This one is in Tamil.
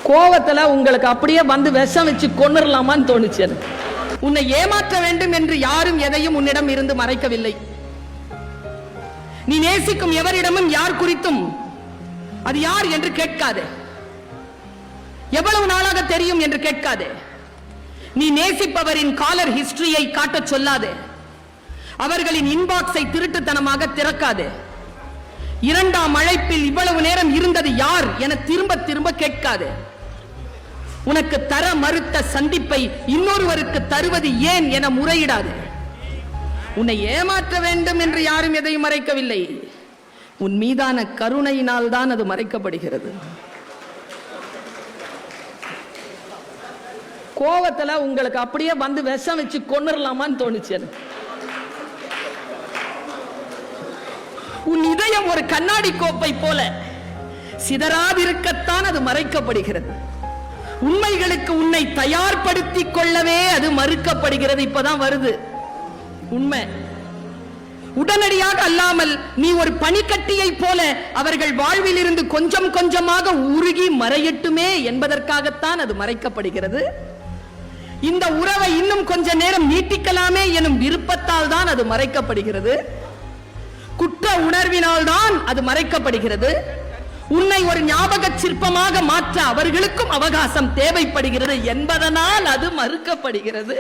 கோவத்துல உங்களுக்கு அப்படியே வந்து விஷம் வச்சு கொன்னுடலாமான்னு தோணுச்சு. உன்னை ஏமாற்ற வேண்டும் என்று யாரும் எதையும் உன்னிடம் இருந்து மறைக்கவில்லை. நீ நேசிக்கும் எவரிடமும் யார் குறித்தும் அது யார் என்று கேட்காதே. எவ்வளவு நாளாக தெரியும் என்று கேட்காதே. நீ நேசிப்பவரின் காலர் ஹிஸ்டரியை காட்டச் சொல்லாதே. அவர்களின் இன்பாக்ஸை திருட்டுத்தனமாக திறக்காதே. இரண்டாம் அழைப்பில் இவ்வளவு நேரம் இருந்தது யார் என திரும்ப திரும்ப கேட்காதே. உனக்கு தர மறுத்த சந்திப்பை இன்னொருவருக்கு தருவது ஏன் என முறையிடாது. உன்னை ஏமாற்ற வேண்டும் என்று யாரும் எதையும் மறைக்கவில்லை. உன் மீதான கருணையினால் தான் அது மறைக்கப்படுகிறது. கோவத்துல உங்களுக்கு அப்படியே வந்து விஷம் வச்சு கொன்னுடலாமான்னு தோணுச்சு. உன் இதயம் ஒரு கண்ணாடி கோப்பை போல சிதறாதிருக்கத்தான் அது மறைக்கப்படுகிறது. உண்மைகளுக்கு உன்னை தயார்படுத்திக் கொள்ளவே அது மறுக்கப்படுகிறது. இப்பதான் வருது உண்மை. உடனடியாக அல்லாமல் நீ ஒரு பனிக்கட்டியை போல அவர்கள் வாழ்வில் இருந்து கொஞ்சம் கொஞ்சமாக உருகி மறையட்டுமே என்பதற்காகத்தான் அது மறைக்கப்படுகிறது. இந்த உறவை இன்னும் கொஞ்ச நேரம் நீட்டிக்கலாமே எனும் விருப்பத்தால் தான் அது மறைக்கப்படுகிறது. குற்ற உணர்வினால் தான் அது மறைக்கப்படுகிறது. உன்னை ஒரு ஞாபக சிற்பமாக மாற்ற அவர்களுக்கும் அவகாசம் தேவைப்படுகிறது என்பதனால் அது மறுக்கப்படுகிறது.